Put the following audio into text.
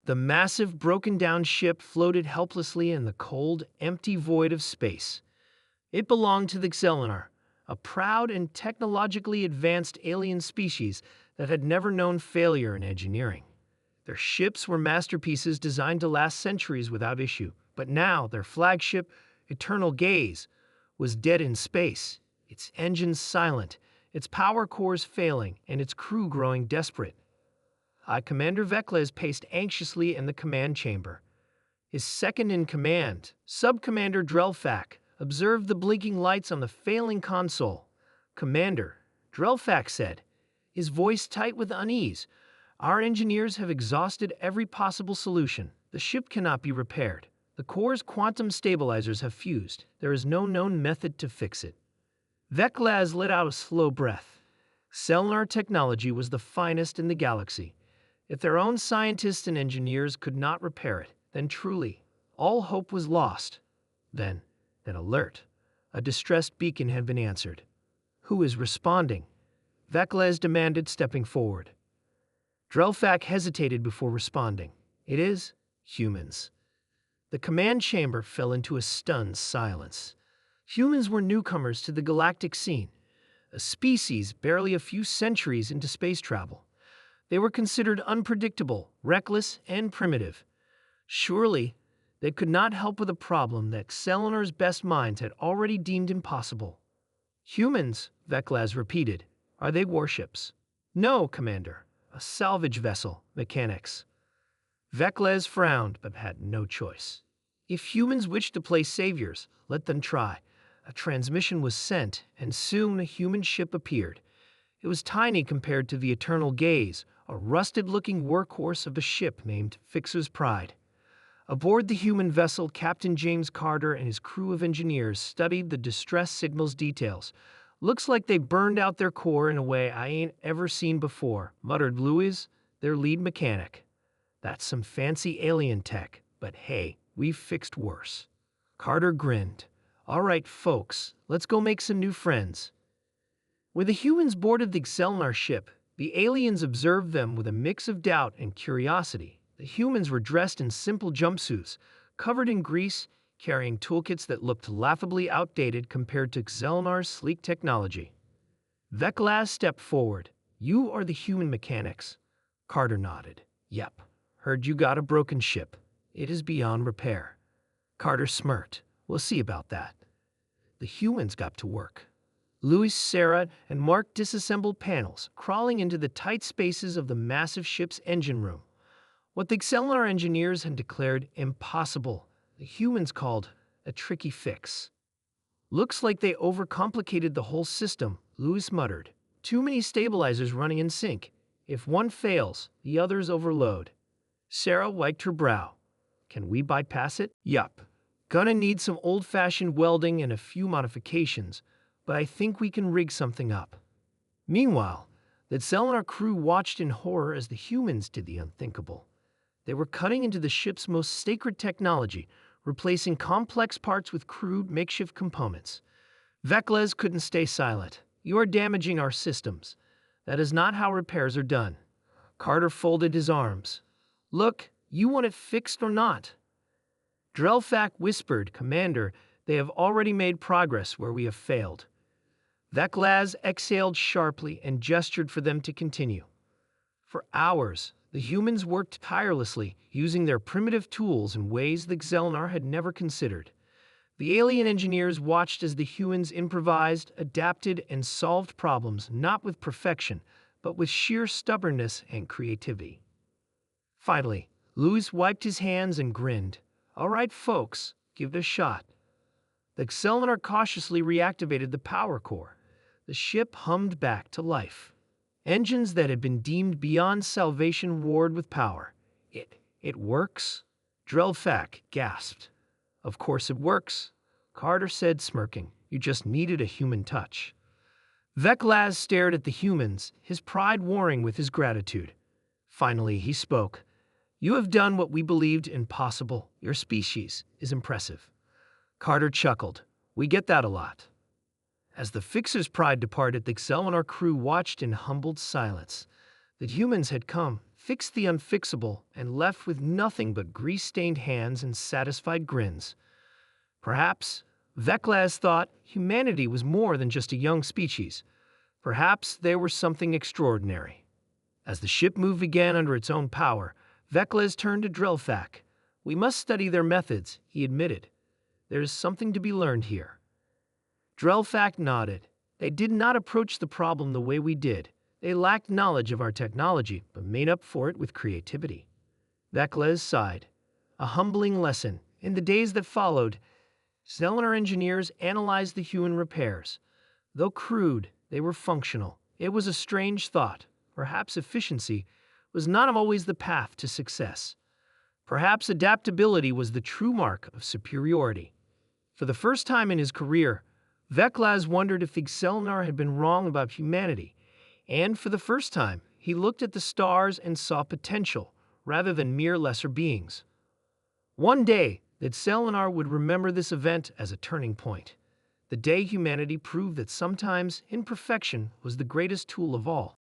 The massive, broken-down ship floated helplessly in the cold, empty void of space. It belonged to the Xelenar, a proud and technologically advanced alien species that had never known failure in engineering. Their ships were masterpieces designed to last centuries without issue, but now their flagship, Eternal Gaze, was dead in space, its engines silent, its power cores failing, and its crew growing desperate. Commander Vecles paced anxiously in the command chamber. His second-in-command, Sub-Commander Drelfak, observed the blinking lights on the failing console. "Commander," Drelfak said, his voice tight with unease, "our engineers have exhausted every possible solution. The ship cannot be repaired. The core's quantum stabilizers have fused. There is no known method to fix it." Vecles let out a slow breath. Xelenar technology was the finest in the galaxy. If their own scientists and engineers could not repair it, then truly, all hope was lost. Then alert. A distressed beacon had been answered. "Who is responding?" Vecles demanded, stepping forward. Drelfak hesitated before responding. "It is humans." The command chamber fell into a stunned silence. Humans were newcomers to the galactic scene, a species barely a few centuries into space travel. They were considered unpredictable, reckless, and primitive. Surely, they could not help with a problem that Xelanar's best minds had already deemed impossible. "Humans," Vecles repeated. "Are they warships?" "No, Commander. A salvage vessel, mechanics." Vecles frowned, but had no choice. If humans wished to play saviors, let them try. A transmission was sent, and soon a human ship appeared. It was tiny compared to the Eternal Gaze, a rusted-looking workhorse of a ship named Fixer's Pride. Aboard the human vessel, Captain James Carter and his crew of engineers studied the distress signals details. "Looks like they burned out their core in a way I ain't ever seen before," muttered Louis, their lead mechanic. "That's some fancy alien tech, but hey, we've fixed worse." Carter grinned. "All right, folks, let's go make some new friends." When the humans boarded the Xelenar ship, the aliens observed them with a mix of doubt and curiosity. The humans were dressed in simple jumpsuits, covered in grease, carrying toolkits that looked laughably outdated compared to Xelanar's sleek technology. Vecles stepped forward. "You are the human mechanics." Carter nodded. "Yep. Heard you got a broken ship. It is beyond repair." Carter smirked. "We'll see about that." The humans got to work. Louis, Sarah, and Mark disassembled panels, crawling into the tight spaces of the massive ship's engine room. What the Xelenar engineers had declared impossible, the humans called a tricky fix. "Looks like they overcomplicated the whole system," Louis muttered. "Too many stabilizers running in sync. If one fails, the others overload." Sarah wiped her brow. "Can we bypass it?" "Yup. Gonna need some old-fashioned welding and a few modifications, but I think we can rig something up." Meanwhile, the Xelenar crew watched in horror as the humans did the unthinkable. They were cutting into the ship's most sacred technology, replacing complex parts with crude, makeshift components. Vecles couldn't stay silent. "You are damaging our systems. That is not how repairs are done." Carter folded his arms. "Look, you want it fixed or not?" Drelfak whispered, "Commander, they have already made progress where we have failed." Vecles exhaled sharply and gestured for them to continue. For hours, the humans worked tirelessly, using their primitive tools in ways the Xelenar had never considered. The alien engineers watched as the humans improvised, adapted, and solved problems not with perfection, but with sheer stubbornness and creativity. Finally, Louis wiped his hands and grinned. "All right, folks, give it a shot." The Xelenar cautiously reactivated the power core. The ship hummed back to life. Engines that had been deemed beyond salvation roared with power. It works?" Drelfak gasped. "Of course it works," Carter said, smirking. "You just needed a human touch." Vecles stared at the humans, his pride warring with his gratitude. Finally, he spoke. "You have done what we believed impossible. Your species is impressive." Carter chuckled. "We get that a lot." As the Fixer's Pride departed, the Xelenar crew watched in humbled silence. The humans had come, fixed the unfixable and left with nothing but grease-stained hands and satisfied grins. Perhaps Veclaz thought humanity was more than just a young species. Perhaps they were something extraordinary. As the ship moved again under its own power, Veclaz turned to Drelfak. "We must study their methods," he admitted. "There is something to be learned here." Drelfak nodded. "They did not approach the problem the way we did. They lacked knowledge of our technology, but made up for it with creativity." Veclaz sighed. A humbling lesson. In the days that followed, Xelinar engineers analyzed the human repairs. Though crude, they were functional. It was a strange thought. Perhaps efficiency was not always the path to success. Perhaps adaptability was the true mark of superiority. For the first time in his career, Veclaz wondered if the Xelinar had been wrong about humanity. And for the first time, he looked at the stars and saw potential, rather than mere lesser beings. One day, the Xelinar would remember this event as a turning point. The day humanity proved that sometimes imperfection was the greatest tool of all.